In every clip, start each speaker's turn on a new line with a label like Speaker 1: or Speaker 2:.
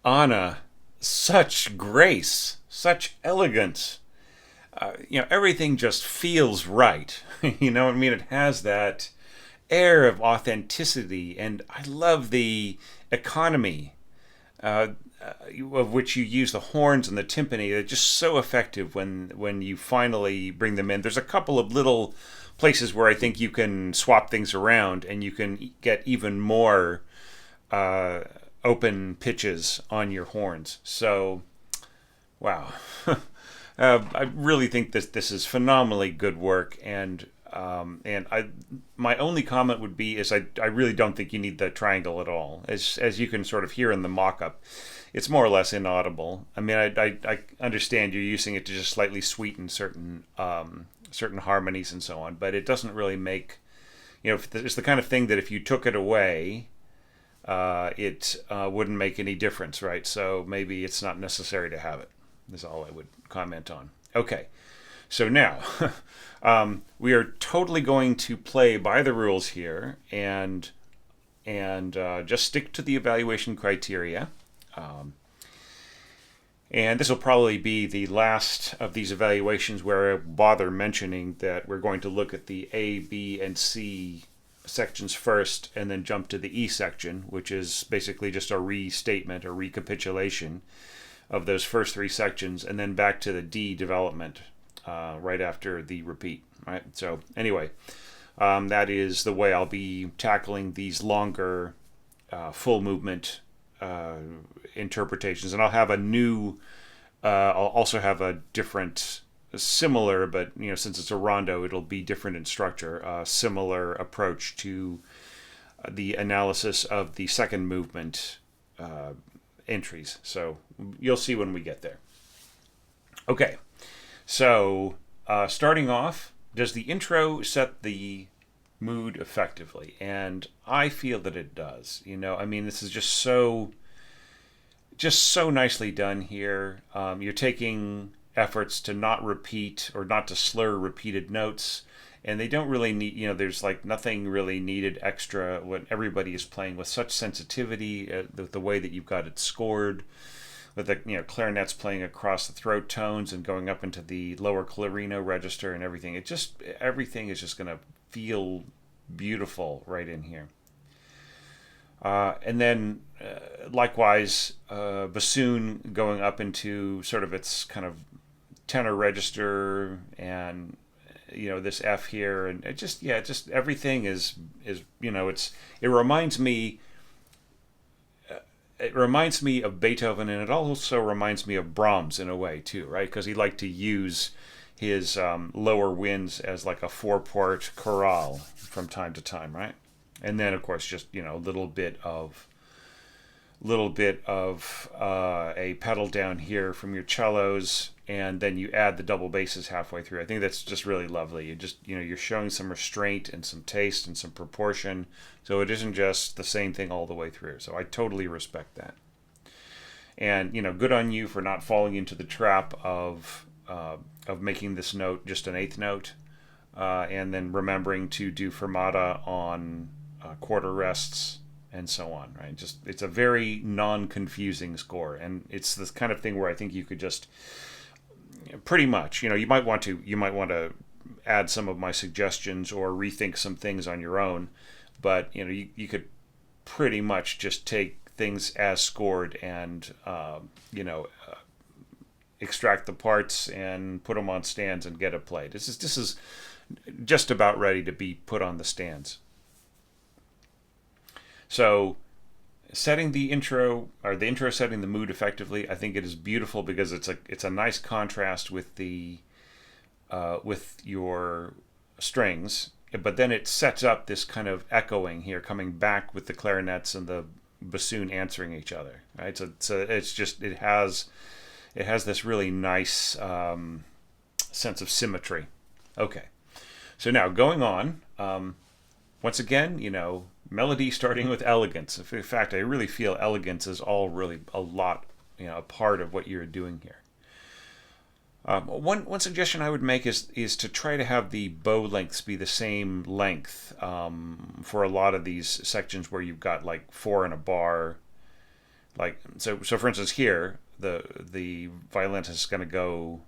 Speaker 1: Anna, such grace, such elegance. Everything just feels right. I mean, it has that air of authenticity, and I love the economy of which you use the horns and the timpani. They're just so effective when you finally bring them in. There's a couple of little places where I think you can swap things around, and you can get even more open pitches on your horns. So, wow. I really think this is phenomenally good work, and I my only comment would be is I really don't think you need the triangle at all. As you can sort of hear in the mock-up, it's more or less inaudible. I mean, I understand you're using it to just slightly sweeten certain harmonies and so on, but it doesn't really make, it's the kind of thing that if you took it away, it wouldn't make any difference, right? So maybe it's not necessary to have it. Is all I would comment on. Okay, so now we are totally going to play by the rules here, and just stick to the evaluation criteria. Um, and this will probably be the last of these evaluations where I bother mentioning that we're going to look at the A, B, and C sections first, and then jump to the E section, which is basically just a restatement or recapitulation of those first three sections, and then back to the D development right after the repeat. Right. So anyway, that is the way I'll be tackling these longer full movement interpretations, and I'll have a new. I'll also have a different, similar, but since it's a rondo, it'll be different in structure. Similar approach to the analysis of the second movement entries. So you'll see when we get there. Okay, so starting off, does the intro set the mood effectively? And I feel that it does. I mean, this is just so nicely done here. You're taking efforts to not repeat or not to slur repeated notes, and they don't really need, there's like nothing really needed extra when everybody is playing with such sensitivity, the way that you've got it scored, with the clarinets playing across the throat tones and going up into the lower clarino register and everything. Everything is just going to feel beautiful right in here. And then likewise, bassoon going up into sort of its kind of tenor register, and this F here, and it just everything is it reminds me. It reminds me of Beethoven, and it also reminds me of Brahms in a way too, right? Because he liked to use his lower winds as like a four-part chorale from time to time, right? And then of course just a little bit of a pedal down here from your cellos, and then you add the double basses halfway through. I think that's just really lovely. You're showing some restraint and some taste and some proportion, so it isn't just the same thing all the way through. So I totally respect that. And good on you for not falling into the trap of making this note just an eighth note, and then remembering to do fermata on quarter rests and so on, right? It's a very non-confusing score, and it's this kind of thing where I think you could just pretty much, you might want to add some of my suggestions or rethink some things on your own, but you could pretty much just take things as scored and extract the parts and put them on stands and get it played. This is just about ready to be put on the stands. So, setting the intro setting the mood effectively, I think it is beautiful because it's a nice contrast with with your strings, but then it sets up this kind of echoing here, coming back with the clarinets and the bassoon answering each other, right? So it has this really nice sense of symmetry. Okay, so now going on, once again, melody starting with elegance. In fact, I really feel elegance is all really a lot, a part of what you're doing here. One suggestion I would make is to try to have the bow lengths be the same length for a lot of these sections where you've got like four in a bar. Like so for instance here, the violinist is going to go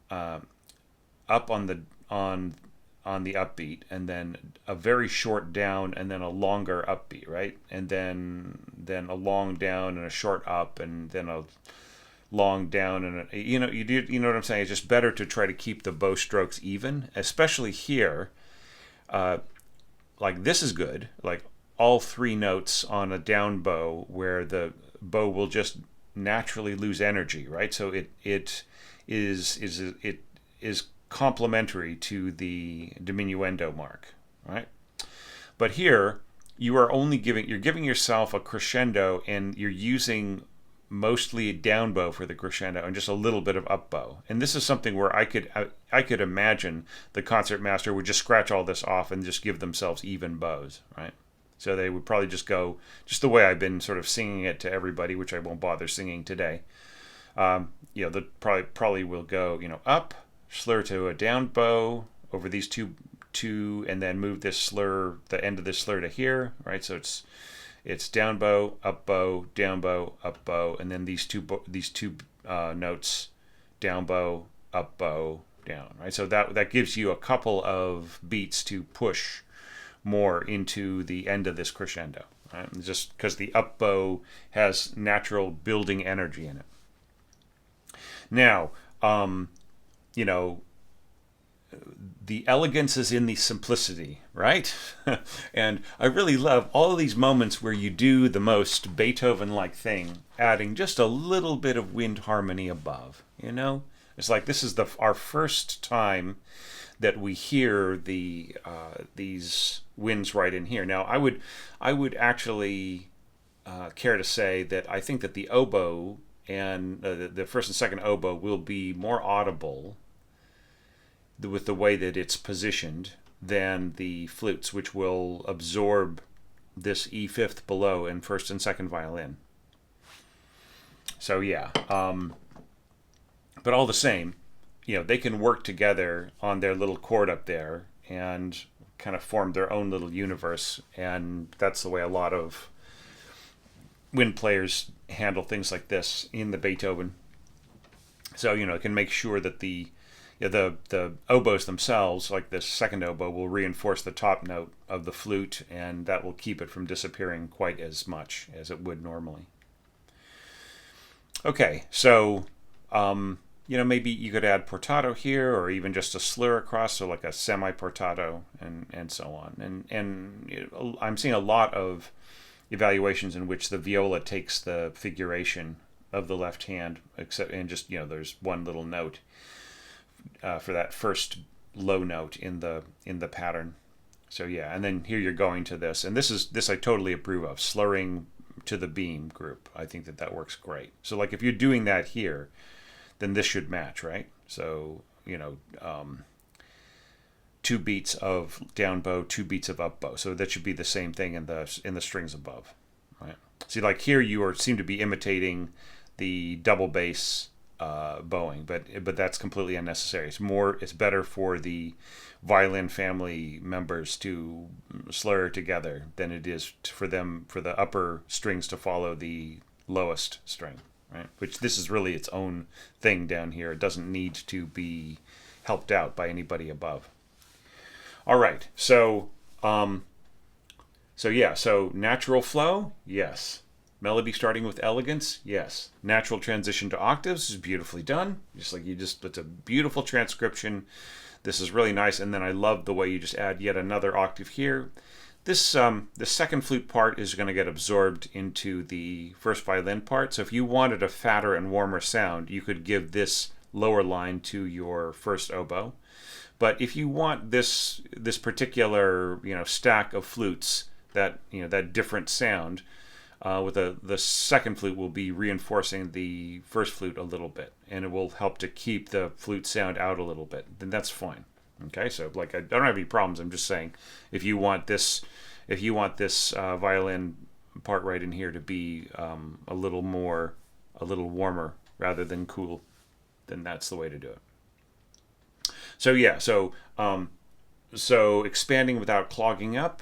Speaker 1: up on the upbeat, and then a very short down, and then a longer upbeat, right? And then a long down and a short up, and then a long down, and you know what I'm saying? It's just better to try to keep the bow strokes even, especially here. Like this is good, like all three notes on a down bow where the bow will just naturally lose energy, right? So it is complementary to the diminuendo mark, right? But here you're giving yourself a crescendo, and you're using mostly a down bow for the crescendo and just a little bit of up bow. And this is something where I could imagine the concertmaster would just scratch all this off and just give themselves even bows, right? So they would probably just go just the way I've been sort of singing it to everybody, which I won't bother singing today. They probably will go, up, slur to a down bow over these two, and then move this slur, the end of this slur to here, right? So it's down bow, up bow, down bow, up bow, and then these two notes, down bow, up bow, down, right? So that gives you a couple of beats to push more into the end of this crescendo, right? Just because the up bow has natural building energy in it. Now, the elegance is in the simplicity, right? And I really love all of these moments where you do the most Beethoven-like thing, adding just a little bit of wind harmony above, It's like this is our first time that we hear these winds right in here. Now, I would actually care to say that I think that the oboe and the first and second oboe will be more audible with the way that it's positioned than the flutes, which will absorb this E fifth below in first and second violin. So yeah, but all the same, they can work together on their little chord up there and kind of form their own little universe, and that's the way a lot of wind players handle things like this in the Beethoven. So it can make sure that the oboes themselves, like this second oboe, will reinforce the top note of the flute, and that will keep it from disappearing quite as much as it would normally. Okay, so maybe you could add portato here, or even just a slur across, so like a semi-portato, and so on. And I'm seeing a lot of evaluations in which the viola takes the figuration of the left hand, and just there's one little note for that first low note in the pattern. So yeah, and then here you're going to this, and this I totally approve of, slurring to the beam group. I think that works great. So like if you're doing that here, then this should match, right? So 2 beats of down bow, 2 beats of up bow. So that should be the same thing in the strings above, right? See, like here you seem to be imitating the double bass bowing, but that's completely unnecessary. It's better for the violin family members to slur together than it is for the upper strings to follow the lowest string, right? Which this is really its own thing down here. It doesn't need to be helped out by anybody above. All right, so natural flow, yes. Melody starting with elegance, yes. Natural transition to octaves is beautifully done. It's a beautiful transcription. This is really nice, and then I love the way you just add yet another octave here. This the second flute part is going to get absorbed into the first violin part. So if you wanted a fatter and warmer sound, you could give this lower line to your first oboe. But if you want this particular stack of flutes, that different sound, with the second flute will be reinforcing the first flute a little bit, and it will help to keep the flute sound out a little bit. Then that's fine. Okay, so I don't have any problems. I'm just saying, if you want this violin part right in here to be a little warmer rather than cool, then that's the way to do it. So yeah, so expanding without clogging up,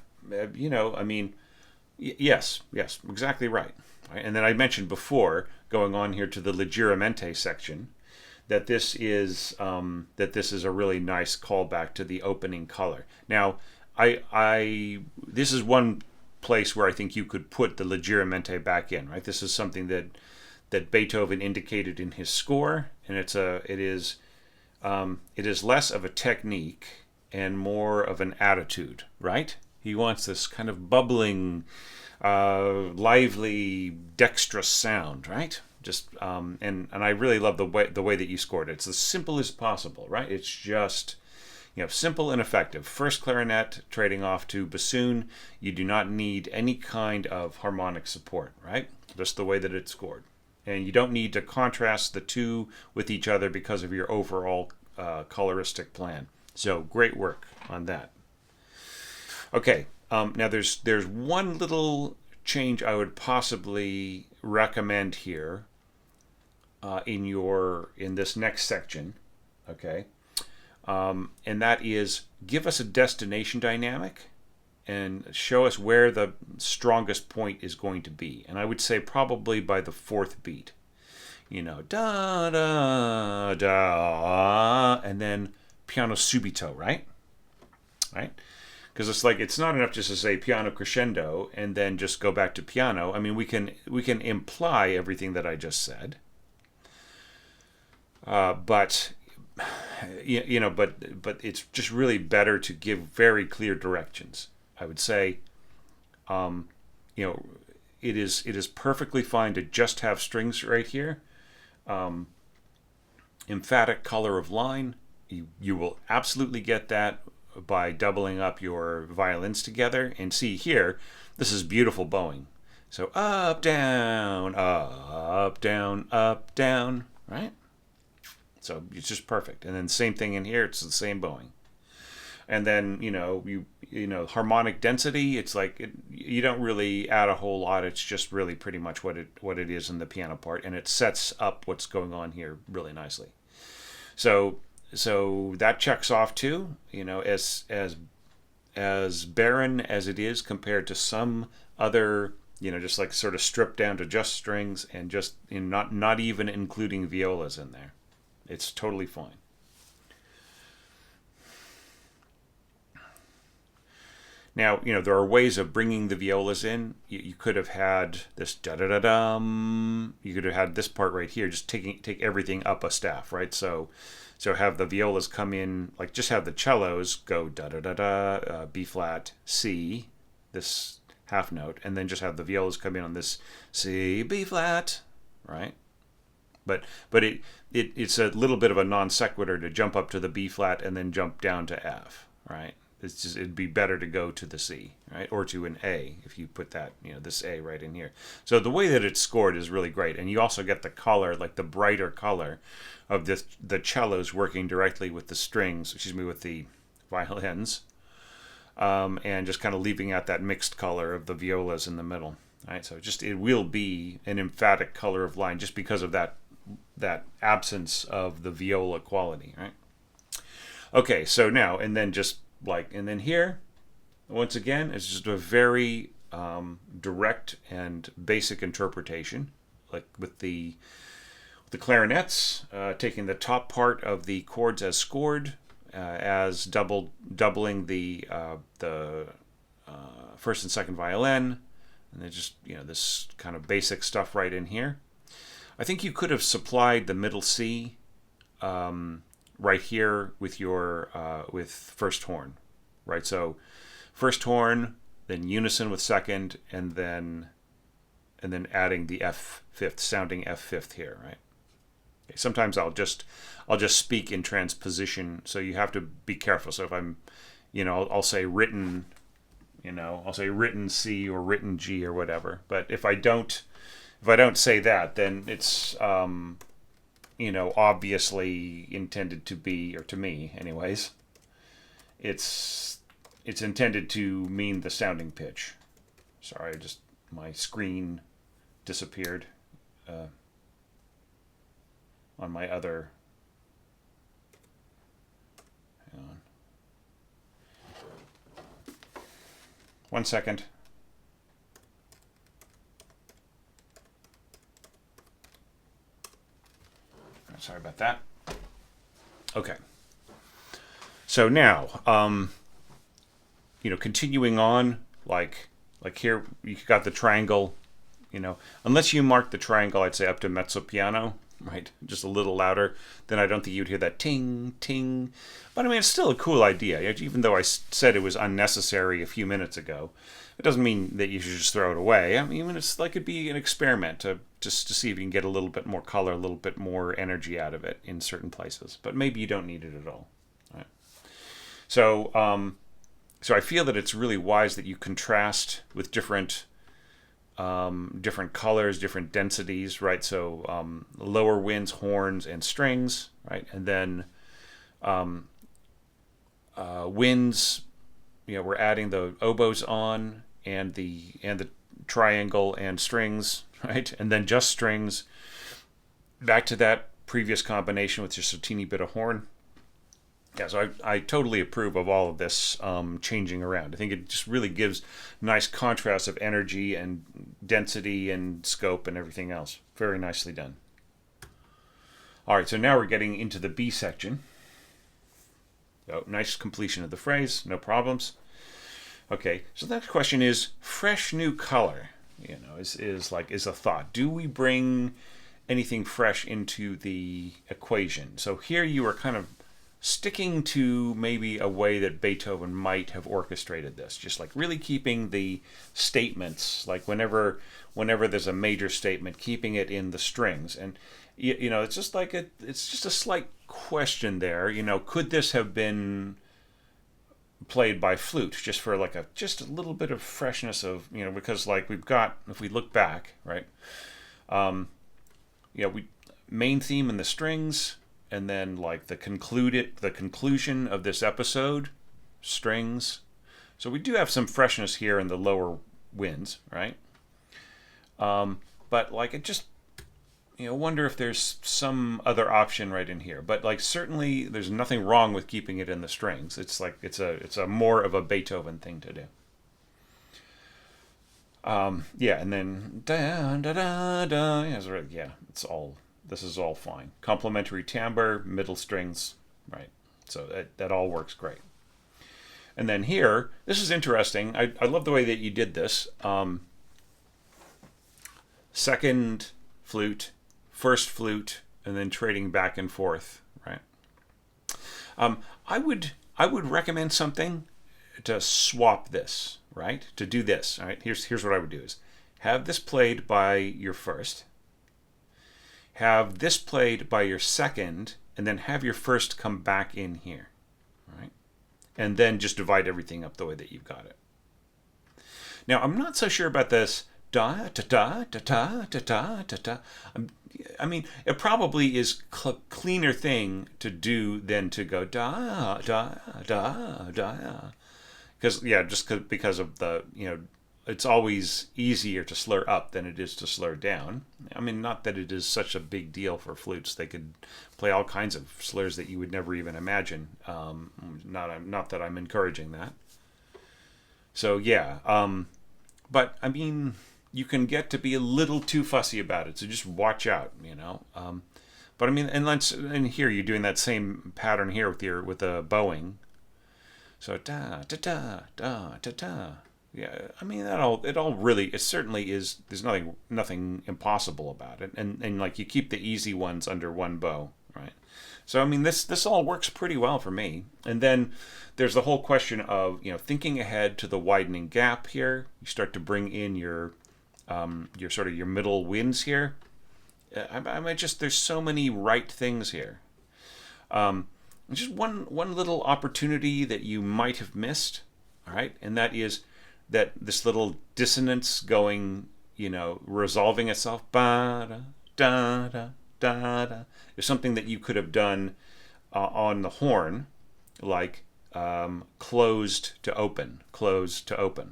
Speaker 1: yes, exactly right. And then I mentioned before, going on here to the Leggermente section, that this is a really nice callback to the opening color. Now, this is one place where I think you could put the Leggermente back in, right? This is something that Beethoven indicated in his score, and it is less of a technique and more of an attitude, right? He wants this kind of bubbling, lively, dexterous sound, right? Just and I really love the way that you scored it. It's as simple as possible, right? It's just simple and effective. First clarinet trading off to bassoon. You do not need any kind of harmonic support, right? Just the way that it's scored. And you don't need to contrast the two with each other because of your overall coloristic plan. So great work on that. Okay, now there's one little change I would possibly recommend here in this next section. Okay, and that is give us a destination dynamic and show us where the strongest point is going to be. And I would say probably by the fourth beat. Da da da, and then piano subito, right? Right? Because it's not enough just to say piano crescendo and then just go back to piano. I mean, we can imply everything that I just said, but but it's just really better to give very clear directions. I would say, it is perfectly fine to just have strings right here. Emphatic color of line. You will absolutely get that by doubling up your violins together. And see here, this is beautiful bowing. So up, down, up, down, up, down, right? So it's just perfect. And then same thing in here, it's the same bowing. And then, harmonic density, it's you don't really add a whole lot. It's just really pretty much what it is in the piano part. And it sets up what's going on here really nicely. So that checks off too, as barren as it is compared to some other, just sort of stripped down to just strings and just not even including violas in there. It's totally fine. Now, there are ways of bringing the violas in. You could have had this da-da-da-dum. You could have had this part right here, just take everything up a staff, right? So have the violas come in, just have the cellos go da-da-da-da, B flat, C, this half note, and then just have the violas come in on this C, B flat, right? But it's a little bit of a non sequitur to jump up to the B flat and then jump down to F, right? It'd be better to go to the C, right, or to an A if you put that, this A right in here. So the way that it's scored is really great, and you also get the color, the brighter color of the cellos working directly with the strings, with the violins, and just kind of leaving out that mixed color of the violas in the middle, right? So it will be an emphatic color of line just because of that absence of the viola quality, right? Okay, so now and then and then here, once again, it's just a very direct and basic interpretation, with the clarinets, taking the top part of the chords as scored, as doubling the first and second violin, and then just this kind of basic stuff right in here. I think you could have supplied the middle C right here with your with first horn, right? So first horn, then unison with second, and then adding the F fifth, sounding F fifth here, right? Okay, sometimes I'll just speak in transposition, so you have to be careful. So if I'm, I'll say written, I'll say written C or written G or whatever. But if I don't say that, then it's obviously intended to be, or to me anyways, it's intended to mean the sounding pitch. Sorry, my screen disappeared on my other. Hang on. 1 second. Sorry about that. Okay. So now, continuing on, like here, you got the triangle, unless you mark the triangle, I'd say up to mezzo piano, right? Just a little louder, then I don't think you'd hear that ting, ting. But I mean, it's still a cool idea, even though I said it was unnecessary a few minutes ago. It doesn't mean that you should just throw it away. I mean, it's like it'd be an experiment just to see if you can get a little bit more color, a little bit more energy out of it in certain places. But maybe you don't need it at all. Right? So I feel that it's really wise that you contrast with different colors, different densities, right? So lower winds, horns, and strings, right? And then winds, we're adding the oboes on, and the triangle and strings, right? And then just strings. Back to that previous combination with just a teeny bit of horn. Yeah, so I totally approve of all of this changing around. I think it just really gives nice contrast of energy and density and scope and everything else. Very nicely done. All right, so now we're getting into the B section. So nice completion of the phrase, no problems. Okay, so the next question is fresh new color. Is a thought. Do we bring anything fresh into the equation? So here you are kind of sticking to maybe a way that Beethoven might have orchestrated this, just like really keeping the statements, like whenever there's a major statement, keeping it in the strings. And it's just like it's just a slight question there. Could this have been played by flute just for like just a little bit of freshness of, because like we've got, if we look back, right, we main theme in the strings, and then like the conclusion of this episode, strings. So we do have some freshness here in the lower winds, right? But like it just, wonder if there's some other option right in here. But like certainly there's nothing wrong with keeping it in the strings. It's like it's a more of a Beethoven thing to do. Yeah, and then da da da da. Yeah, it's all. This is all fine. Complementary timbre, middle strings, right? So that all works great. And then here, this is interesting. I love the way that you did this. Second flute, first flute, and then trading back and forth, right? I would recommend something to swap this, right? To do this, all right? Here's what I would do is have this played by your first, have this played by your second, and then have your first come back in here, right? And then just divide everything up the way that you've got it. Now, I'm not so sure about this da da da da da da da da. I mean, it probably is cleaner thing to do than to go da da da da. Because of the, it's always easier to slur up than it is to slur down. I mean, not that it is such a big deal for flutes. They could play all kinds of slurs that you would never even imagine. Not that I'm encouraging that. So yeah, but I mean, you can get to be a little too fussy about it. So just watch out, But I mean, and here you're doing that same pattern here with the bowing. So da da da da da da. Yeah, I mean it certainly is. There's nothing impossible about it, and like you keep the easy ones under one bow, right? So I mean this all works pretty well for me. And then there's the whole question of thinking ahead to the widening gap here. You start to bring in your sort of your middle winds here. I mean there's so many right things here. Just one little opportunity that you might have missed, all right, and that is that this little dissonance going, resolving itself, ba da da da da da, is something that you could have done on the horn, like closed to open,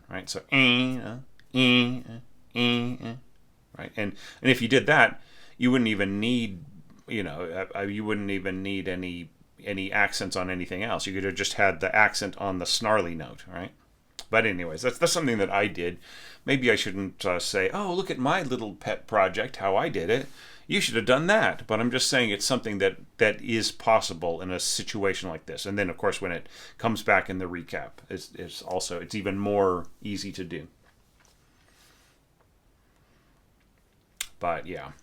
Speaker 1: right? So right, and if you did that, you wouldn't even need, any accents on anything else. You could have just had the accent on the snarly note, right? But anyways, that's something that I did. Maybe I shouldn't say, oh, look at my little pet project, how I did it. You should have done that. But I'm just saying it's something that is possible in a situation like this. And then, of course, when it comes back in the recap, it's even more easy to do. But yeah.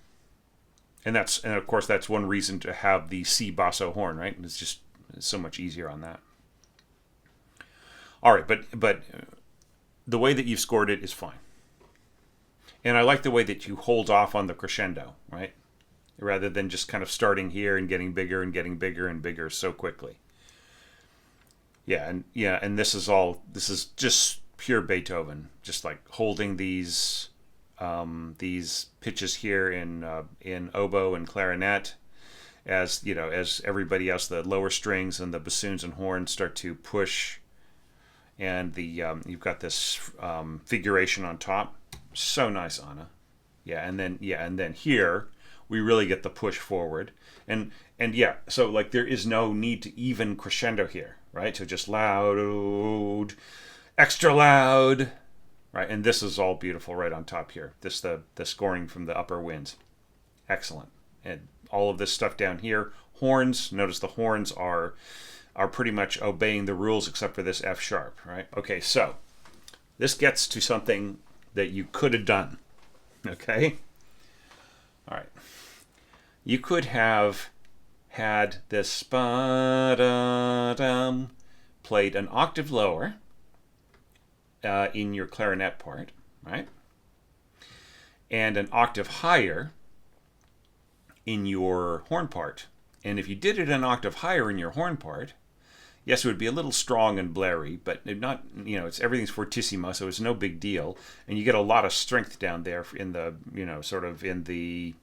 Speaker 1: And of course that's one reason to have the C basso horn, right? It's so much easier on that. All right, but the way that you've scored it is fine. And I like the way that you hold off on the crescendo, right? Rather than just kind of starting here and getting bigger and getting bigger and bigger so quickly. And this is just pure Beethoven, just like holding these pitches here in oboe and clarinet, as everybody else, the lower strings and the bassoons and horns start to push, and you've got this figuration on top. So nice, Anna. And then here we really get the push forward, so like there is no need to even crescendo here, right? So just loud, extra loud, right? And this is all beautiful right on top here. The scoring from the upper winds, excellent. And all of this stuff down here, horns. Notice the horns are pretty much obeying the rules except for this F sharp, right? Okay, so this gets to something that you could have done. Okay, all right. You could have had this ba-da-dum played an octave lower in your clarinet part, right? And an octave higher in your horn part. And if you did it an octave higher in your horn part, yes, it would be a little strong and blary, but not, everything's fortissimo, so it's no big deal. And you get a lot of strength down there in the, sort of in the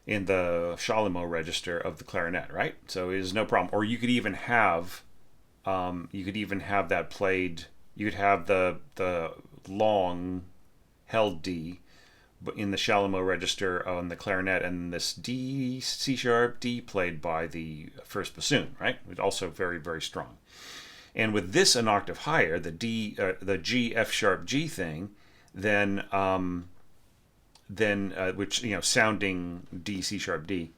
Speaker 1: Shalimo register of the clarinet, right? So it is no problem. Or you could even have that played. You could have the long held D in the Shalimo register on the clarinet, and this D, C sharp, D played by the first bassoon, right? It's also very, very strong. And with this an octave higher, the G, F sharp, G thing, then which, sounding D, C sharp, D,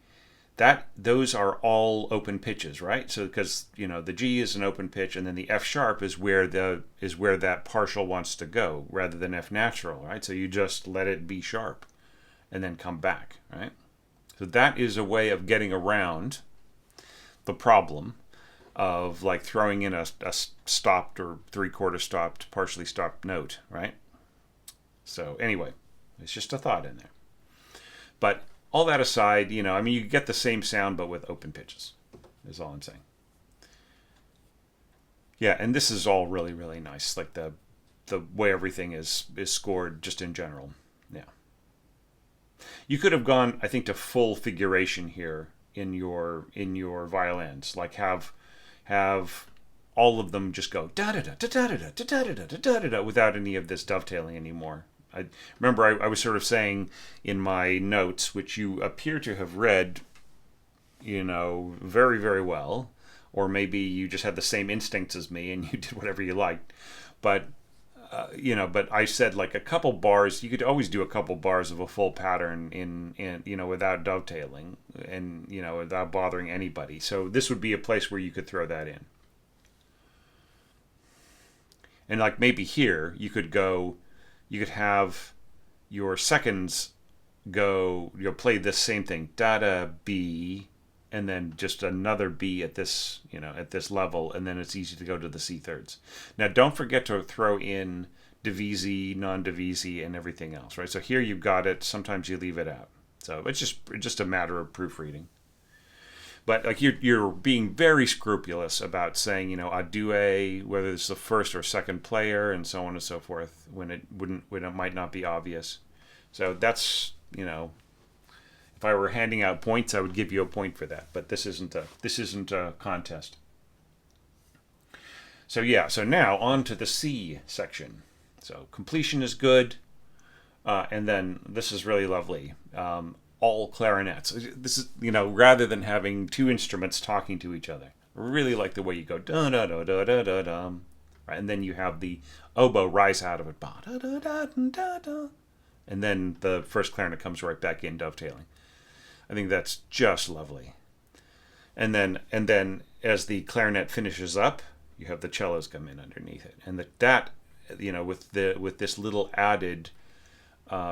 Speaker 1: those are all open pitches, right? So because the G is an open pitch, and then the F sharp is where that partial wants to go, rather than F natural, right? So you just let it be sharp, and then come back, right? So that is a way of getting around the problem of like throwing in a stopped or 3/4 stopped, partially stopped note, right? So anyway, it's just a thought in there, but. All that aside, you get the same sound but with open pitches, is all I'm saying. Yeah, and this is all really, really nice, like the way everything is scored just in general. Yeah. You could have gone, I think, to full figuration here in your violins, like have all of them just go da da da da da da da da da da da da without any of this dovetailing anymore. I remember I was sort of saying in my notes, which you appear to have read, very, very well, or maybe you just had the same instincts as me and you did whatever you liked. But, but I said like a couple bars, you could always do a couple bars of a full pattern in without dovetailing and, without bothering anybody. So this would be a place where you could throw that in. And like maybe here you could have your seconds play this same thing, da da B, and then just another B at this level, and then it's easy to go to the C thirds. Now don't forget to throw in divisi, non-divisi, and everything else, right? So here you've got it. Sometimes you leave it out. So it's just a matter of proofreading. But like you're being very scrupulous about saying, a due, whether it's the first or second player, and so on and so forth, when it might not be obvious. So that's, if I were handing out points, I would give you a point for that. But this isn't a contest. So now on to the C section. So completion is good, and then this is really lovely. All clarinets. This is, rather than having two instruments talking to each other. I really like the way you go da da da da da da da, right? And then you have the oboe rise out of it, ba da da da da da, and then the first clarinet comes right back in, dovetailing. I think that's just lovely. And then as the clarinet finishes up, you have the cellos come in underneath it, and that with this little added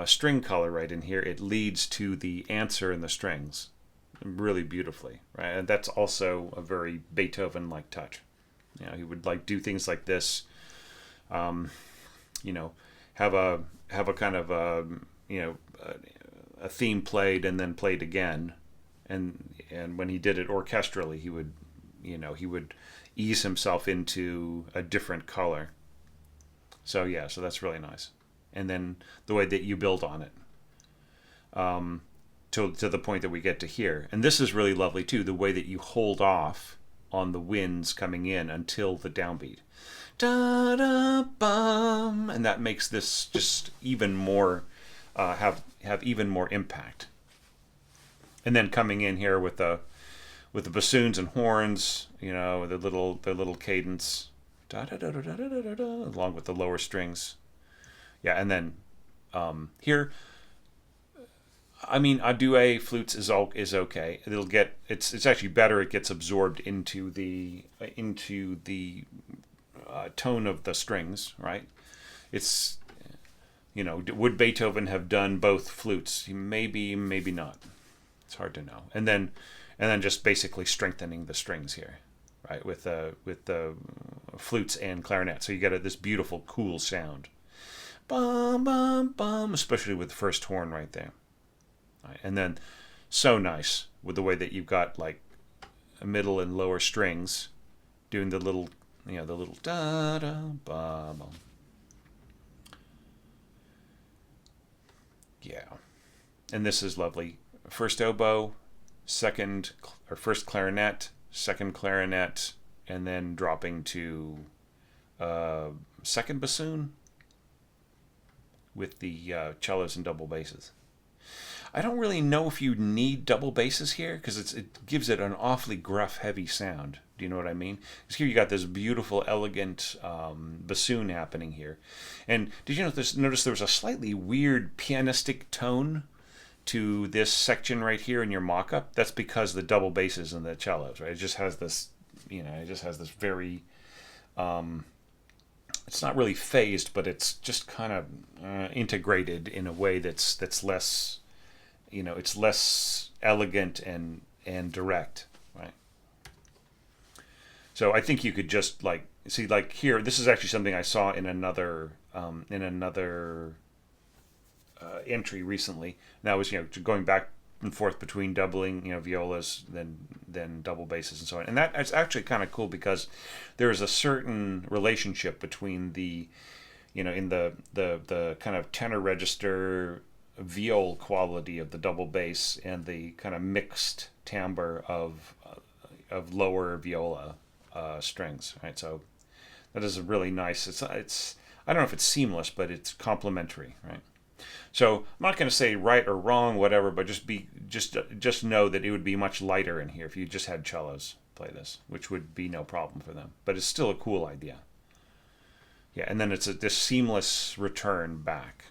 Speaker 1: string color right in here, it leads to the answer in the strings really beautifully, right? And that's also a very Beethoven-like touch. You know, he would like do things like this. You know, have a kind of a theme played and then played again, and when he did it orchestrally, he would ease himself into a different color. So yeah, so that's really nice. And then the way that you build on it, to the point that we get to here. And this is really lovely too, the way that you hold off on the winds coming in until the downbeat. Da da bum, and that makes this just even more have even more impact. And then coming in here with the bassoons and horns, you know, the little cadence, da da da da da da da, along with the lower strings. Yeah, and then here, I mean, a duet flutes is okay. It's actually better. It gets absorbed into the tone of the strings, right? It's, you know, would Beethoven have done both flutes? Maybe, maybe not. It's hard to know. And then just basically strengthening the strings here, right? With the flutes and clarinet, so you get this beautiful, cool sound. Bum bum bum, especially with the first horn right there. Right? And then so nice with the way that you've got like middle and lower strings doing the little da da ba bum. Yeah, and this is lovely. First oboe, first clarinet, second clarinet, and then dropping to second bassoon with the cellos and double basses. I don't really know if you need double basses here because it gives it an awfully gruff, heavy sound. Do you know what I mean? Because here you got this beautiful, elegant bassoon happening here. And did you notice there was a slightly weird pianistic tone to this section right here in your mock-up? That's because the double basses and the cellos, right? It just has this, very, it's not really phased, but it's just kind of integrated in a way that's less, it's less elegant and direct, right? So I think you could just see here. This is actually something I saw in another entry recently. And that was going back and forth between doubling violas, then double basses and so on. And that's actually kind of cool because there is a certain relationship between the in the kind of tenor register viol quality of the double bass and the kind of mixed timbre of lower viola strings, right? So that is a really nice. It's I don't know if it's seamless, but it's complementary, right? So I'm not going to say right or wrong, whatever, but just know that it would be much lighter in here if you just had cellos play this, which would be no problem for them. But it's still a cool idea. Yeah, and then it's this seamless return back,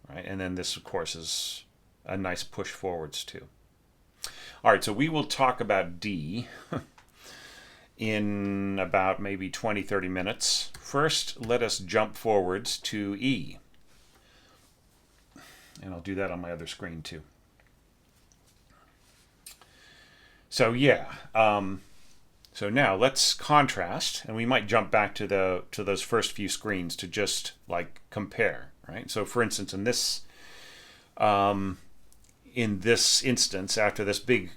Speaker 1: right? And then this, of course, is a nice push forwards too. All right, so we will talk about D in about maybe 20, 30 minutes. First, let us jump forwards to E. And I'll do that on my other screen too. So yeah, so now let's contrast, and we might jump back to those first few screens to just like compare, right? So for instance, in this instance, after this big,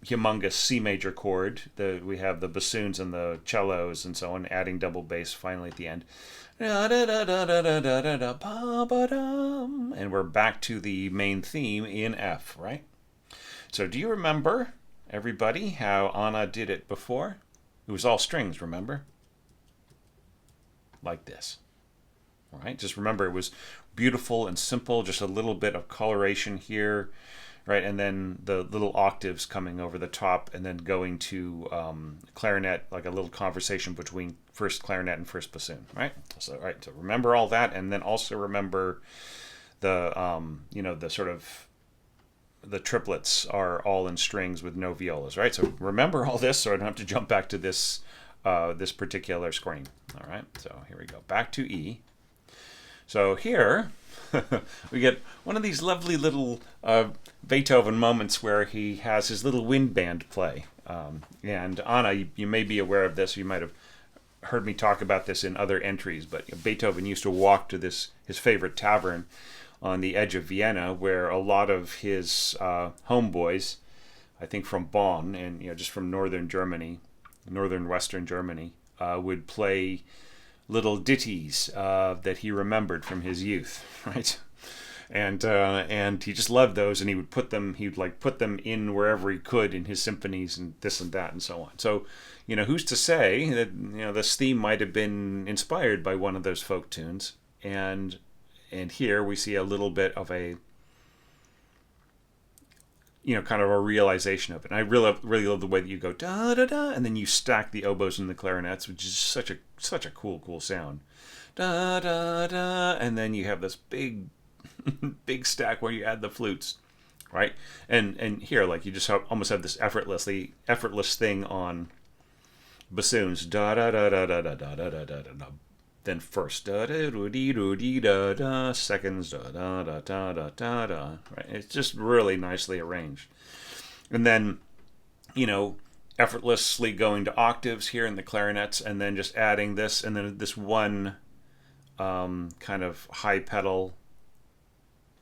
Speaker 1: humongous C major chord, we have the bassoons and the cellos and so on, adding double bass finally at the end. And we're back to the main theme in F, right? So do you remember, everybody, how Anna did it before? It was all strings, remember? Like this. All right, just remember it was beautiful and simple, just a little bit of coloration here, right? And then the little octaves coming over the top and then going to clarinet, like a little conversation between first clarinet and first bassoon, right? So, right, so remember all that, and then also remember the, the sort of, the triplets are all in strings with no violas, right? So remember all this so I don't have to jump back to this, this particular screen, all right? So here we go, back to E. So here, we get one of these lovely little Beethoven moments where he has his little wind band play. And Anna, you may be aware of this. You might have heard me talk about this in other entries, but Beethoven used to walk to his favorite tavern on the edge of Vienna, where a lot of his homeboys, I think from Bonn and just from northern Germany, northern western Germany, would play little ditties that he remembered from his youth, right? And he just loved those, and he'd put them in wherever he could in his symphonies and this and that and so on. So, who's to say that this theme might have been inspired by one of those folk tunes? And here we see a little bit of a kind of a realization of it. And I really love the way that you go da da da, and then you stack the oboes and the clarinets, which is such a cool sound. Da da da, and then you have this big big stack where you add the flutes, right? And here, like, you just almost have this effortless thing on bassoons. Da da da da da da da da da da da. Then first da da dee dee da da, seconds da da da da da da da. Right? It's just really nicely arranged. And then, effortlessly going to octaves here in the clarinets, and then just adding this, and then this one kind of high pedal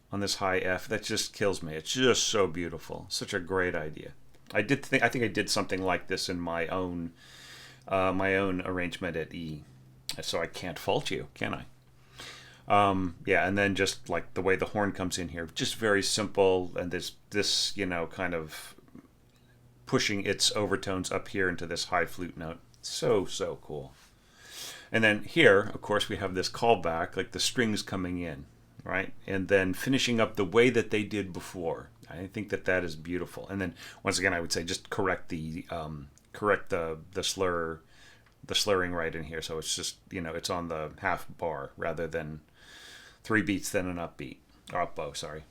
Speaker 1: on this high F that just kills me. It's just so beautiful. Such a great idea. I think I did something like this in my own arrangement at E. So I can't fault you, can I? Yeah, and then just like the way the horn comes in here, just very simple, and this kind of pushing its overtones up here into this high flute note. So cool. And then here, of course, we have this callback, like the strings coming in, right? And then finishing up the way that they did before. I think that is beautiful. And then once again, I would say just correct the slurring right in here, so it's just it's on the half bar rather than 3 beats then an upbeat or up bow. Sorry.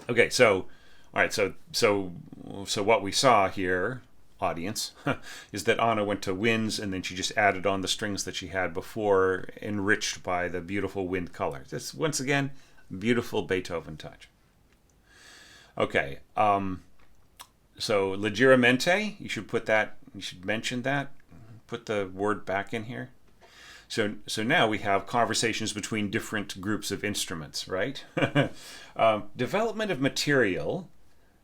Speaker 1: Okay, so all right, so what we saw here, audience, is that Anna went to winds, and then she just added on the strings that she had before, enriched by the beautiful wind color. This once again, beautiful Beethoven touch. Okay, so leggermente, you should mention that. Put the word back in here. So now we have conversations between different groups of instruments, right? Development of material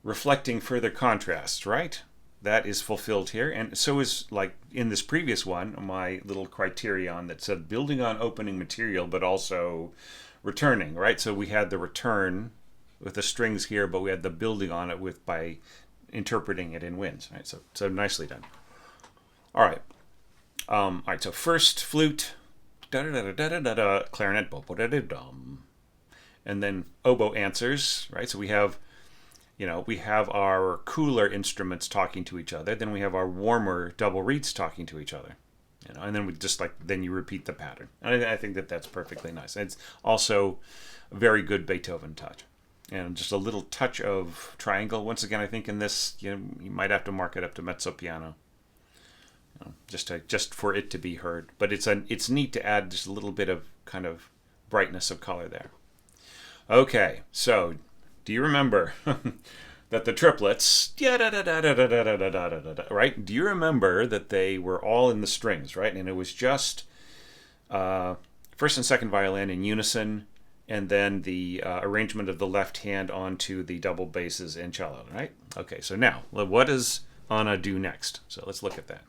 Speaker 1: reflecting further contrasts, right? That is fulfilled here. And so is, like in this previous one, my little criterion that said building on opening material, but also returning, right? So we had the return with the strings here, but we had the building on it by interpreting it in winds, right? So nicely done. All right. So first flute, da da da da da da, clarinet, bo da da dum, and then oboe answers, right? So we have our cooler instruments talking to each other. Then we have our warmer double reeds talking to each other, and then then you repeat the pattern. And I think that's perfectly nice. And it's also a very good Beethoven touch. And just a little touch of triangle. Once again, I think in this, you might have to mark it up to mezzo piano, just for it to be heard. But it's neat to add just a little bit of kind of brightness of color there. Okay, so do you remember that the triplets, right? Do you remember that they were all in the strings, right? And it was just first and second violin in unison, and then the arrangement of the left hand onto the double basses and cello, right? Okay, so now, what does Anna do next? So let's look at that.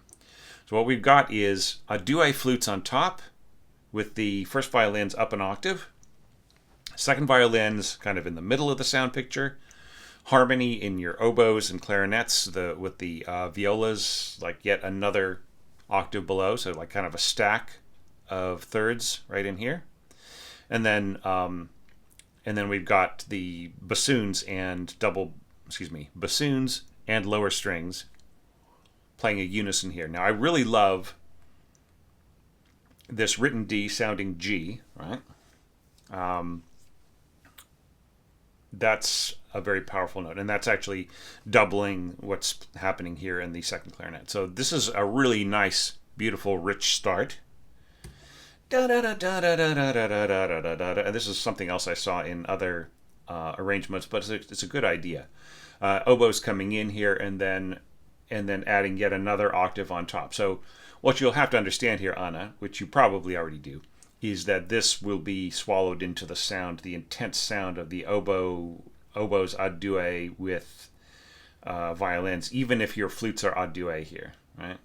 Speaker 1: So what we've got is a duet flutes on top with the first violins up an octave, second violins kind of in the middle of the sound picture, harmony in your oboes and clarinets with the violas like yet another octave below, so like kind of a stack of thirds right in here. And then we've got the bassoons and bassoons and lower strings playing a unison here. Now I really love this written D sounding G, right? That's a very powerful note, and that's actually doubling what's happening here in the second clarinet. So this is a really nice, beautiful, rich start. da da da da da da da da da da da da. And this is something else I saw in other arrangements, but it's a good idea. Oboes coming in here and then adding yet another octave on top. So what you'll have to understand here, Anna, which you probably already do, is that this will be swallowed into the sound, the intense sound of the oboes ad deux with violins, even if your flutes are ad deux here, right?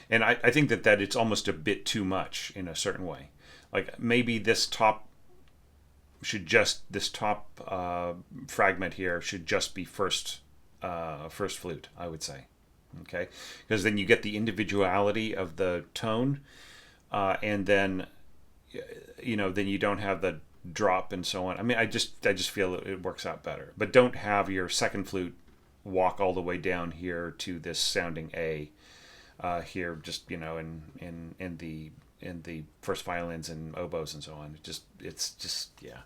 Speaker 1: And I think that it's almost a bit too much in a certain way. Like maybe this top fragment here should just be first flute, I would say. Okay, because then you get the individuality of the tone, and then then you don't have the drop and so on. I mean, I just feel it works out better. But don't have your second flute walk all the way down here to this sounding A here, just in the first violins and oboes and so on. It's just yeah.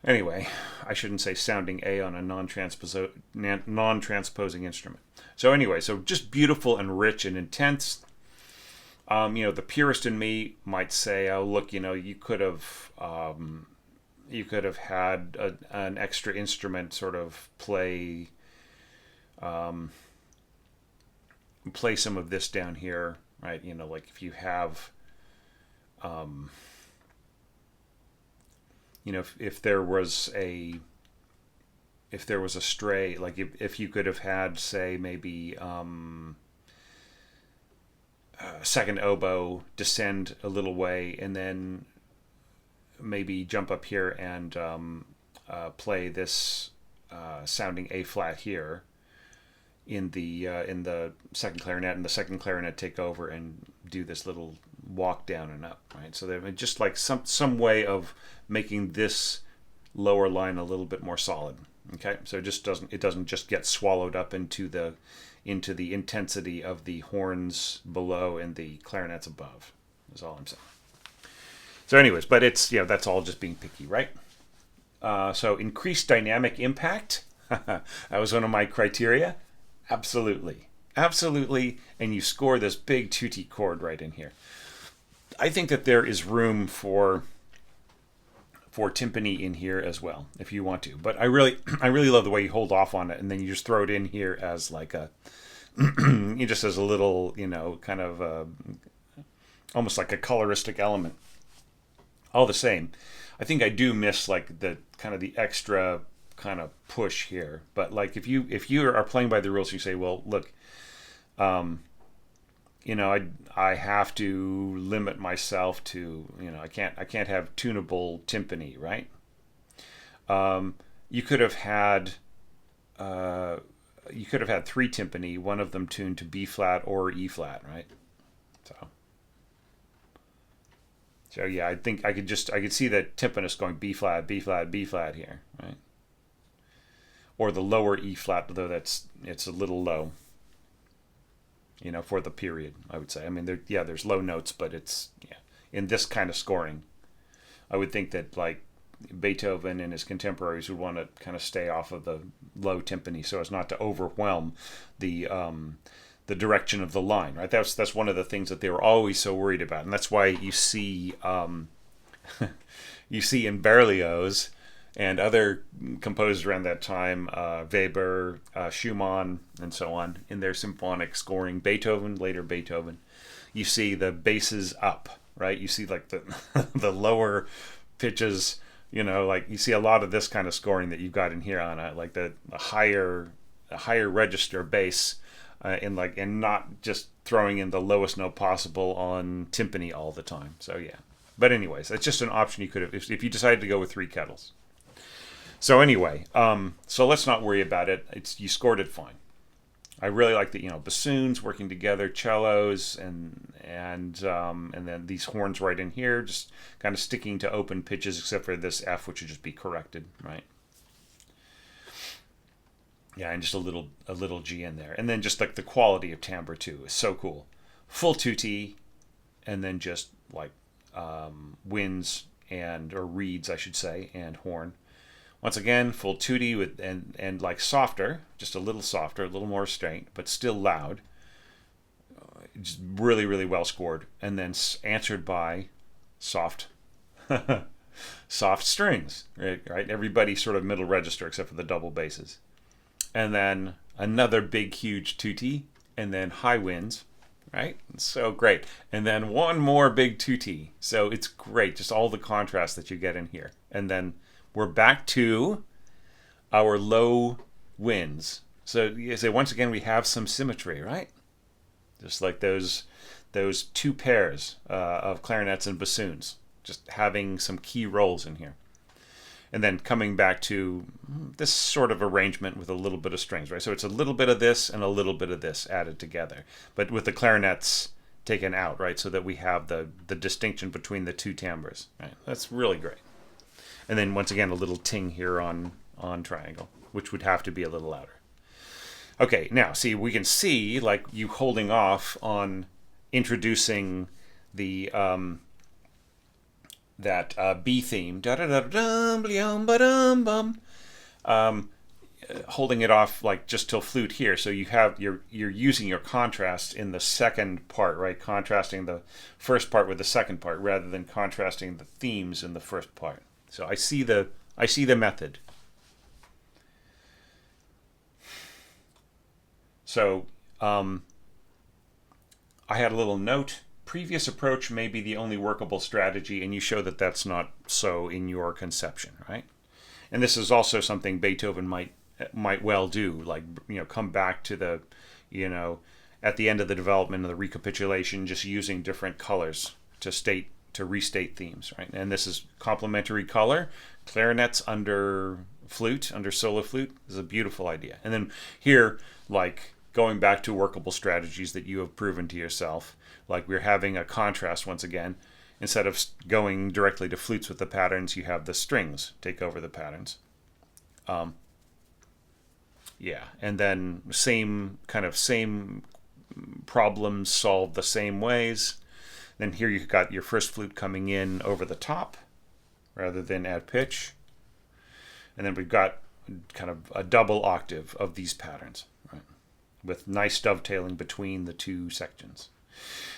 Speaker 1: Anyway, I shouldn't say sounding A on a non-transposing instrument. So anyway, so just beautiful and rich and intense. The purist in me might say, "Oh, look, you could have had an extra instrument sort of play some of this down here, right? Like if you have." If there was a stray, like if you could have had, say, maybe second oboe descend a little way and then maybe jump up here and play this sounding A flat here in the second clarinet, and the second clarinet take over and do this little walk down and up, right? So they're just like some way of making this lower line a little bit more solid. Okay, so it doesn't just get swallowed up into the intensity of the horns below and the clarinets above. That's all I'm saying. So, anyways, but it's that's all just being picky, right? So increased dynamic impact. That was one of my criteria. Absolutely, and you score this big tutti chord right in here. I think that there is room for timpani in here as well, if you want to. But I really love the way you hold off on it, and then you just throw it in here as like just as a little, kind of almost like a coloristic element. All the same, I think I do miss like the kind of the extra kind of push here. But like if you are playing by the rules, you say, well, look, I have to limit myself to, I can't have tunable timpani, right? You could have had three timpani, one of them tuned to B flat or E flat, right? So yeah, I think I could see that timpanist going B flat, B flat, B flat here, right? Or the lower E flat, though it's a little low. For the period, I would say. I mean, there's low notes, but it's in this kind of scoring, I would think that like Beethoven and his contemporaries would want to kind of stay off of the low timpani so as not to overwhelm the direction of the line, right? That's one of the things that they were always so worried about, and that's why you see in Berlioz and other composers around that time, Weber, Schumann, and so on, in their symphonic scoring, later Beethoven, you see the basses up, right? You see like the the lower pitches, like you see a lot of this kind of scoring that you've got in here, Anna, like the higher register bass, and not just throwing in the lowest note possible on timpani all the time. So yeah, but anyways, it's just an option you could have if you decided to go with three kettles. So anyway, so let's not worry about it. You scored it fine. I really like the bassoons working together, cellos, and then these horns right in here, just kind of sticking to open pitches, except for this F, which would just be corrected, right? Yeah, and just a little G in there, and then just like the quality of timbre too is so cool. Full tutti, and then just like winds or reeds, I should say, and horn. Once again, full tutti with and like softer, just a little softer, a little more restraint, but still loud. just really, really well scored, and then answered by soft, soft strings, right? Everybody sort of middle register except for the double basses, and then another big, huge tutti, and then high winds, right? So great, and then one more big tutti. So it's great, just all the contrast that you get in here, and then we're back to our low winds. So once again, we have some symmetry, right? Just like those two pairs of clarinets and bassoons, just having some key roles in here. And then coming back to this sort of arrangement with a little bit of strings, right? So it's a little bit of this and a little bit of this added together, but with the clarinets taken out, right? So that we have the distinction between the two timbres, right? That's really great. And then once again, a little ting here on triangle, which would have to be a little louder. Okay, now see, we can see like you holding off on introducing the that B theme, holding it off like just till flute here. So you're using your contrast in the second part, right? Contrasting the first part with the second part rather than contrasting the themes in the first part. So I see the method. So I had a little note. Previous approach may be the only workable strategy, and you show that that's not so in your conception, right? And this is also something Beethoven might well do, like, come back to the, at the end of the development of the recapitulation, just using different colors to restate themes, right? And this is complementary color. Clarinets under flute, under solo flute, is a beautiful idea. And then here, like, going back to workable strategies that you have proven to yourself, like we're having a contrast once again. Instead of going directly to flutes with the patterns, you have the strings take over the patterns. And then same problems solved the same ways. Then here you've got your first flute coming in over the top rather than at pitch. And then we've got kind of a double octave of these patterns, right? With nice dovetailing between the two sections.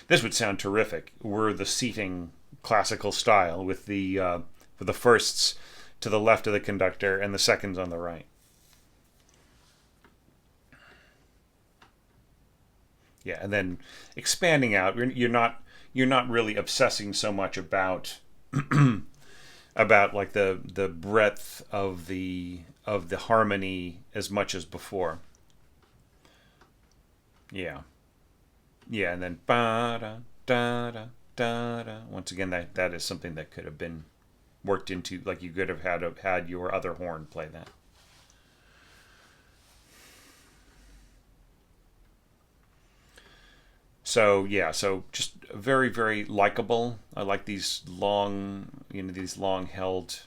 Speaker 1: This would sound terrific were the seating classical style with the firsts to the left of the conductor and the seconds on the right. Yeah, and then expanding out, you're not really obsessing so much about about like the breadth of the harmony as much as before. Yeah, and then ba da da da da da. Once again, that is something that could have been worked into. Like you could have had your other horn play that. So yeah, so just very, very likable. I like these long held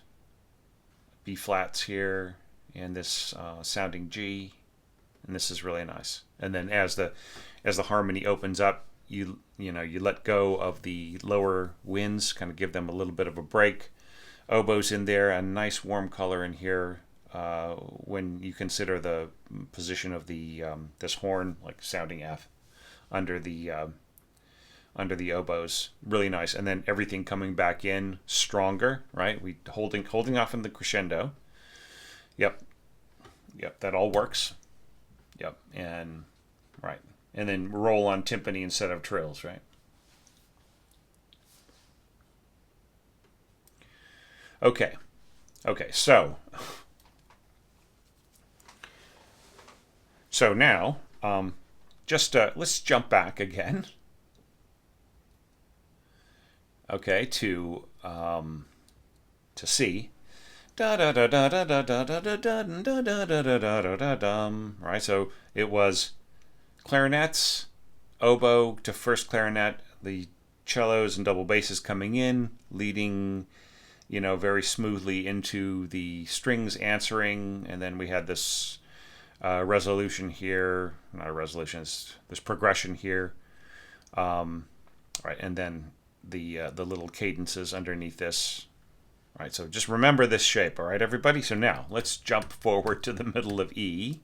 Speaker 1: B flats here, and this sounding G, and this is really nice. And then as the harmony opens up, you let go of the lower winds, kind of give them a little bit of a break. Oboes in there, a nice warm color in here. When you consider the position of the this horn, like sounding F. Under the oboes, really nice, and then everything coming back in stronger, right? We holding off in the crescendo. Yep, that all works. Yep, and right, and then roll on timpani instead of trills, right? Okay, so now. Just let's jump back again. Okay, to C. Da da da da da da da da da da da da da da da da. Right, so it was clarinets, oboe to first clarinet, the cellos and double basses coming in, leading, very smoothly into the strings answering, and then we had this. Resolution here, not a resolution. There's progression here, right, and then the little cadences underneath this, right. So just remember this shape, all right, everybody. So now let's jump forward to the middle of E.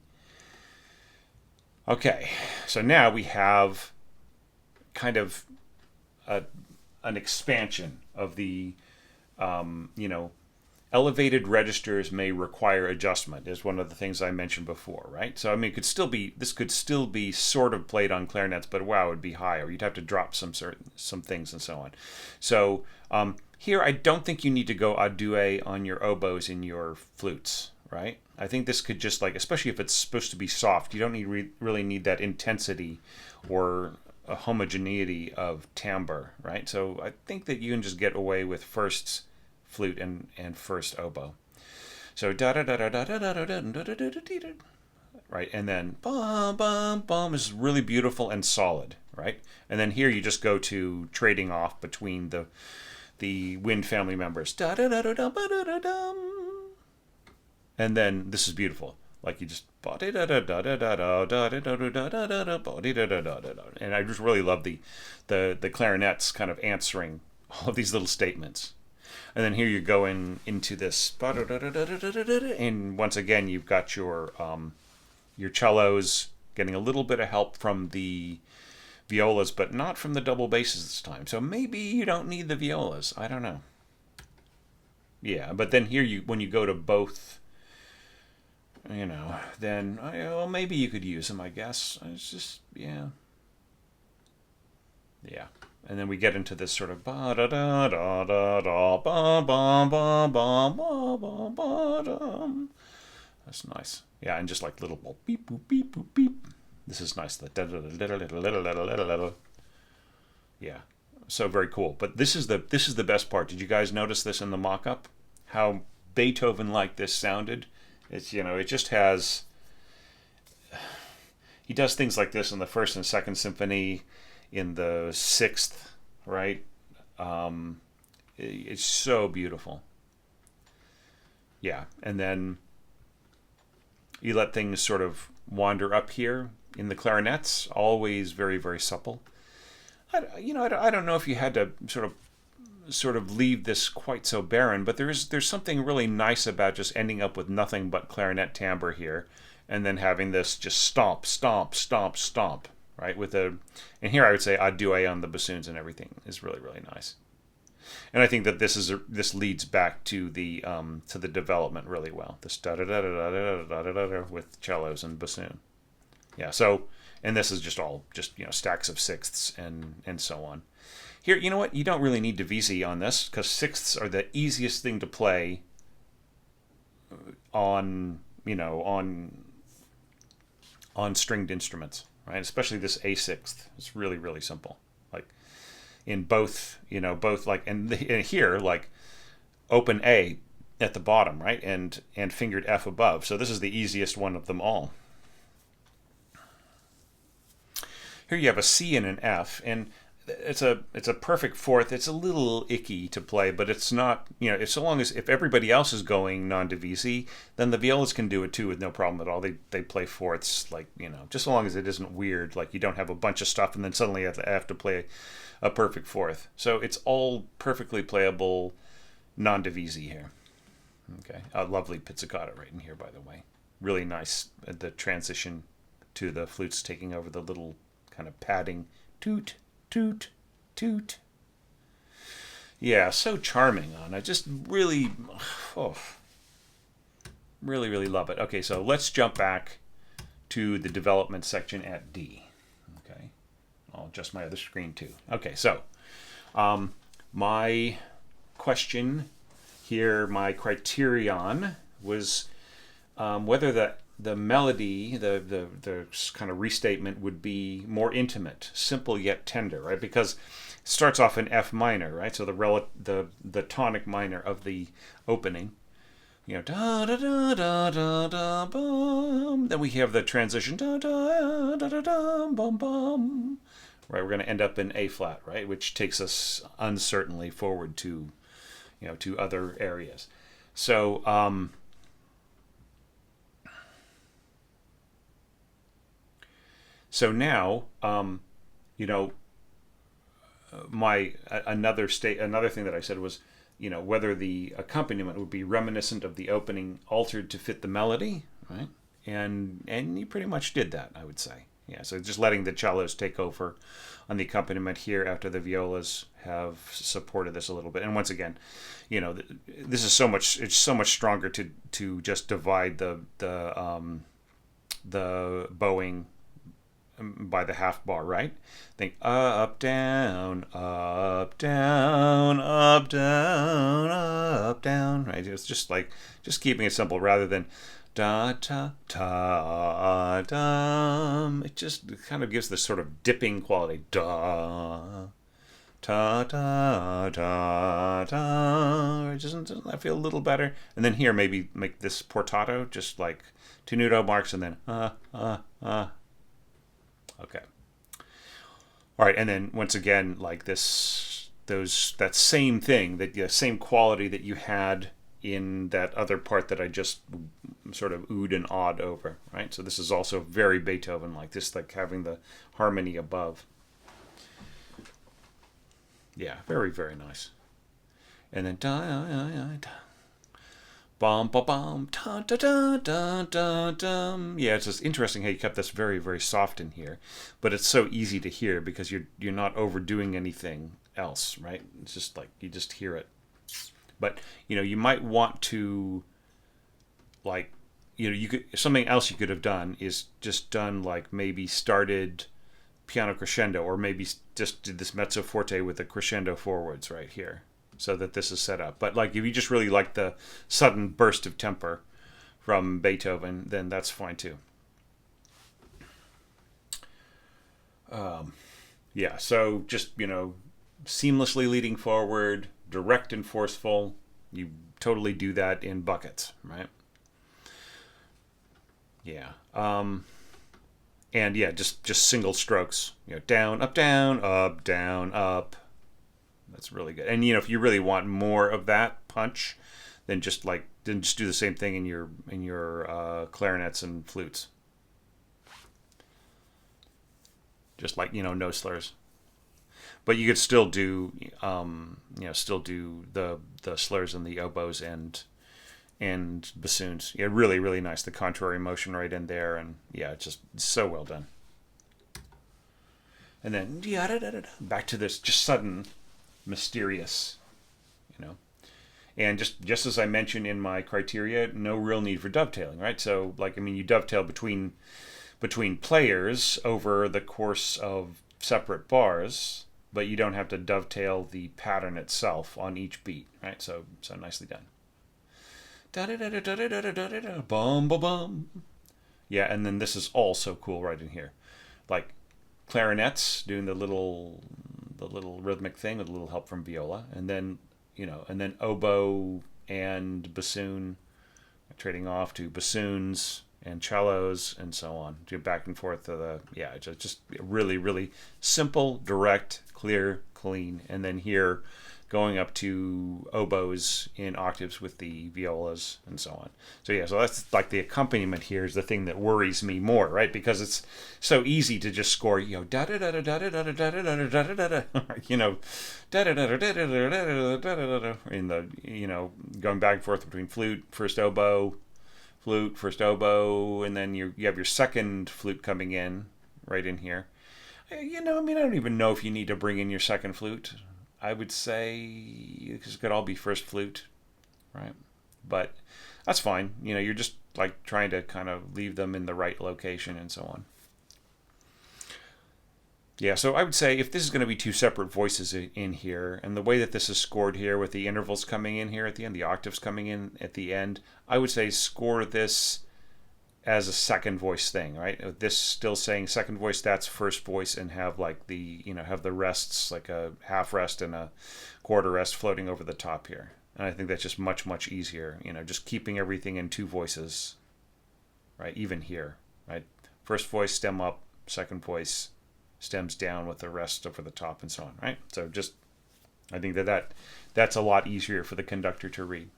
Speaker 1: Okay, so now we have kind of a, an expansion of the, you know, elevated registers may require adjustment is one of the things I mentioned before, right? So I mean, this could still be sort of played on clarinets, but wow, it would be higher. You'd have to drop some things and so on. So here, I don't think you need to go a deux on your oboes and your flutes, right? I think this could just like, especially if it's supposed to be soft, you don't really need that intensity or a homogeneity of timbre, right? So I think that you can just get away with first flute and first oboe. So da da da da da da da da da da da da, right, and then bum bum bum is really beautiful and solid, right? And then here you just go to trading off between the wind family members, da da da da da da da da, and then this is beautiful. Like you just and I just really love the clarinets kind of answering all of these little statements. And then here you're going into this, and once again you've got your cellos getting a little bit of help from the violas, but not from the double basses this time. So maybe you don't need the violas. I don't know. Yeah, but then here when you go to both, you know, then well, maybe you could use them. I guess it's just yeah. And then we get into this sort of ba da da da da da ba ba ba ba ba ba ba da. That's nice. Yeah, and just like little beep boop beep boop beep. This is nice. Yeah, so very cool. But this is the best part. Did you guys notice this in the mock-up? How Beethoven-like this sounded? It's, you know, it just has. He does things like this in the first and second symphony, in the sixth, right? It's so beautiful. Yeah, and then you let things sort of wander up here in the clarinets, always very, very supple. I don't know if you had to sort of leave this quite so barren, but there's something really nice about just ending up with nothing but clarinet timbre here, and then having this just stomp, stomp, stomp, stomp, right? And here I would say a deux on the bassoons and everything is really, really nice. And I think that this leads back to the development really well. This da da da da da da da da with cellos and bassoon. Yeah. So, and this is just stacks of sixths and so on. Here, you know what? You don't really need divisi on this because sixths are the easiest thing to play on stringed instruments, right? Especially this A sixth. It's really, really simple. Like in both like and here like open A at the bottom, right? And fingered F above. So this is the easiest one of them all. Here you have a C and an F, and it's a perfect fourth. It's a little icky to play, but it's not, if everybody else is going non-divisi, then the violas can do it too with no problem at all. They play fourths, like, just so long as it isn't weird, like you don't have a bunch of stuff and then suddenly you have to play a perfect fourth. So it's all perfectly playable non-divisi here. Okay, a lovely pizzicato right in here, by the way. Really nice, the transition to the flutes taking over the little kind of padding toot, toot, toot. Yeah, so charming on. I just really, really, really love it. Okay, so let's jump back to the development section at D. Okay, I'll adjust my other screen too. Okay, so my question here, my criterion was whether the melody, the kind of restatement would be more intimate, simple yet tender, right? Because it starts off in F minor, right? So the tonic minor of the opening, da da da da da da bum. Then we have the transition da da da da da bum bum. Right, we're going to end up in A flat, right, which takes us uncertainly forward to, to other areas. So So now, another thing that I said was, whether the accompaniment would be reminiscent of the opening, altered to fit the melody, right? And you pretty much did that, I would say. Yeah, so just letting the cellos take over on the accompaniment here after the violas have supported this a little bit. And once again, this is so much. It's so much stronger to just divide the bowing by the half bar, right? Think up, down, up, down, up, down, up, down, right? It's just keeping it simple rather than da ta ta dum. It just kind of gives this sort of dipping quality. Da ta ta ta ta. Doesn't that feel a little better? And then here maybe make this portato, just like 2 nudo marks and then Okay. All right, and then once again, like that same thing, that same quality that you had in that other part that I just sort of oohed and awed over, right? So this is also very Beethoven, like this, like having the harmony above. Yeah, very, very nice. And then bum ba bum da da da da da dum. Yeah, it's just interesting how you kept this very, very soft in here, but it's so easy to hear because you're not overdoing anything else, right? It's just like you just hear it. But you might want to, like, you could, something else you could have done is just done like maybe started piano crescendo, or maybe just did this mezzo forte with the crescendo forwards right here, so that this is set up. But like if you just really like the sudden burst of temper from Beethoven, then that's fine too. Yeah, so just seamlessly leading forward, direct and forceful. You totally do that in buckets, right? Yeah. And yeah, just single strokes. Down, up, down, up, down, up. That's really good. And if you really want more of that punch, then just do the same thing in your clarinets and flutes. Just like no slurs. But you could still do still do the slurs and the oboes and bassoons. Yeah, really, really nice. The contrary motion right in there, and yeah, it's just so well done. And then back to this just sudden, mysterious, and just as I mentioned in my criteria, no real need for dovetailing, right? So you dovetail between players over the course of separate bars, but you don't have to dovetail the pattern itself on each beat, right? So nicely done. Bum bum bum. Yeah, and then this is all so cool right in here, like clarinets doing the little rhythmic thing with a little help from viola, and then oboe and bassoon trading off to bassoons and cellos and so on, to back and forth to just really, really simple, direct, clear, clean. And then here going up to oboes in octaves with the violas and so on. So yeah, so that's like the accompaniment here is the thing that worries me more, right? Because it's so easy to just score, da da da da da da da da da da da da da da, da da da da da da da da, in the going back and forth between flute, first oboe, flute, first oboe, and then you have your second flute coming in right in here. I don't even know if you need to bring in your second flute. I would say because it could all be first flute, right? But that's fine. You're just like trying to kind of leave them in the right location and so on. Yeah, so I would say if this is going to be two separate voices in here, and the way that this is scored here with the intervals coming in here at the end, the octaves coming in at the end, I would say score this as a second voice thing, right? This still saying second voice, that's first voice, and have like have the rests, like a half rest and a quarter rest floating over the top here. And I think that's just much, much easier, just keeping everything in two voices, right? Even here, right? First voice, stem up, second voice, stems down with the rest over the top and so on, right? So just, I think that's a lot easier for the conductor to read.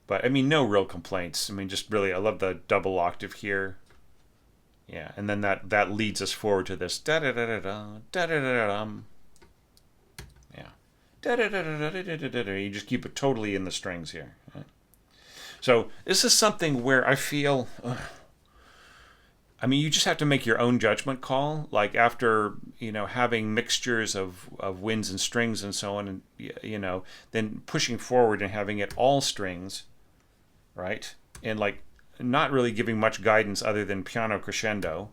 Speaker 1: But no real complaints. Just really, I love the double octave here. Yeah, and then that leads us forward to this da da da da da da da da da. Yeah, da da da da da da da da. You just keep it totally in the strings here. Right? So this is something where I feel I mean, you just have to make your own judgment call. Like after, having mixtures of winds and strings and so on, and, then pushing forward and having it all strings, right? And like not really giving much guidance other than piano crescendo,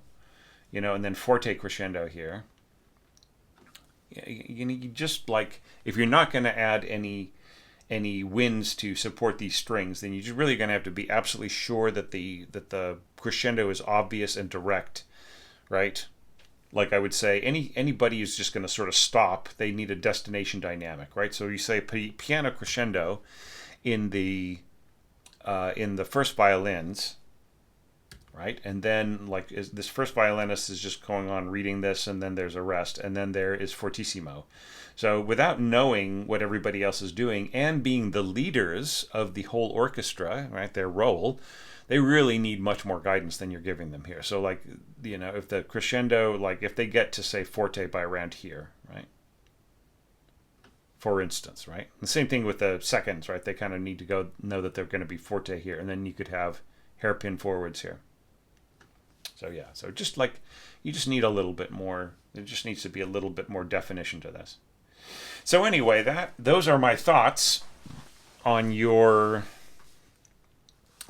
Speaker 1: and then forte crescendo here. You just like, if you're not going to add any winds to support these strings, then you're really going to have to be absolutely sure that the crescendo is obvious and direct, right? Like I would say, anybody who's just going to sort of stop, they need a destination dynamic, right? So you say piano crescendo in the first violins, right? And then like this first violinist is just going on reading this, and then there's a rest, and then there is fortissimo. So without knowing what everybody else is doing and being the leaders of the whole orchestra, right, their role, they really need much more guidance than you're giving them here. So like, if the crescendo, like if they get to say forte by around here, right? For instance, right? The same thing with the seconds, right? They kind of need to know that they're going to be forte here, and then you could have hairpin forwards here. So yeah, so just like, you just need a little bit more, there just needs to be a little bit more definition to this. So anyway, those are my thoughts on your.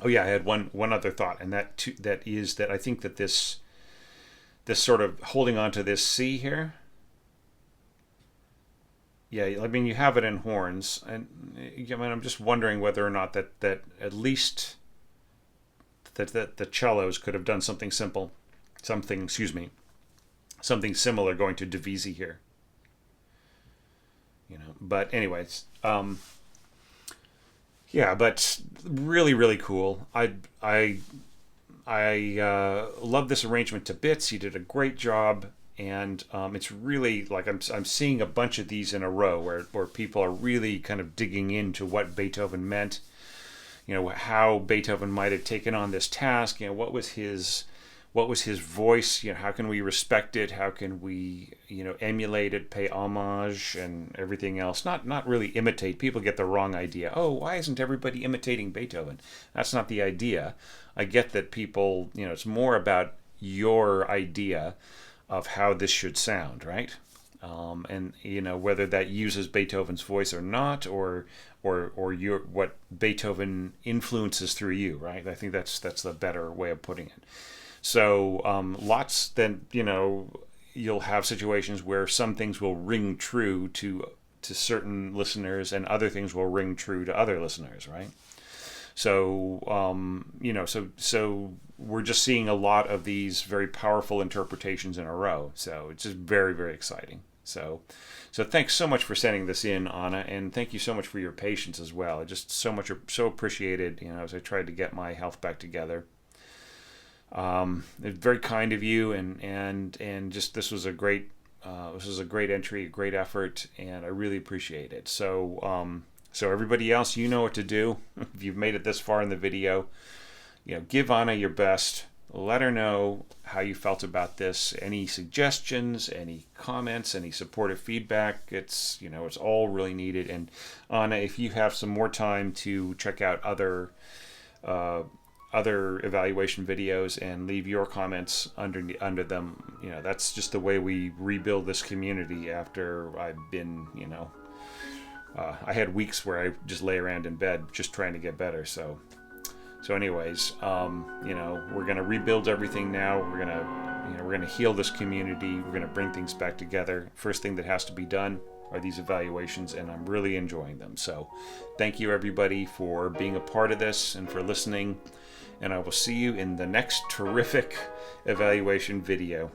Speaker 1: Oh yeah, I had one other thought, and that is that I think that this sort of holding on to this C here. Yeah, I mean, you have it in horns, and I mean, I'm just wondering whether or not that at least that the cellos could have done something simple, something similar going to divisi here. But anyways, yeah, but really, really cool. I love this arrangement to bits. You did a great job, and it's really like I'm seeing a bunch of these in a row where people are really kind of digging into what Beethoven meant. How Beethoven might have taken on this task. What was his voice? How can we respect it? How can we, emulate it, pay homage, and everything else? Not really imitate. People get the wrong idea. Oh, why isn't everybody imitating Beethoven? That's not the idea. I get that people, it's more about your idea of how this should sound, right? And whether that uses Beethoven's voice or not, or what Beethoven influences through you, right? I think that's the better way of putting it. So then you'll have situations where some things will ring true to certain listeners, and other things will ring true to other listeners, right? So so we're just seeing a lot of these very powerful interpretations in a row. So it's just very, very exciting. So thanks so much for sending this in, Anna, and thank you so much for your patience as well. Just so appreciated, as I tried to get my health back together. It's very kind of you, and just this was a great entry, a great effort, and I really appreciate it. So everybody else, you know what to do. If you've made it this far in the video, give Anna your best. Let her know how you felt about this. Any suggestions, any comments, any supportive feedback. It's all really needed. And Anna, if you have some more time to check out other evaluation videos and leave your comments under them, that's just the way we rebuild this community after I've been, I had weeks where I just lay around in bed just trying to get better. So anyways, we're gonna rebuild everything now. We're gonna heal this community. We're gonna bring things back together. First thing that has to be done are these evaluations, and I'm really enjoying them. So thank you everybody for being a part of this and for listening, and I will see you in the next terrific evaluation video.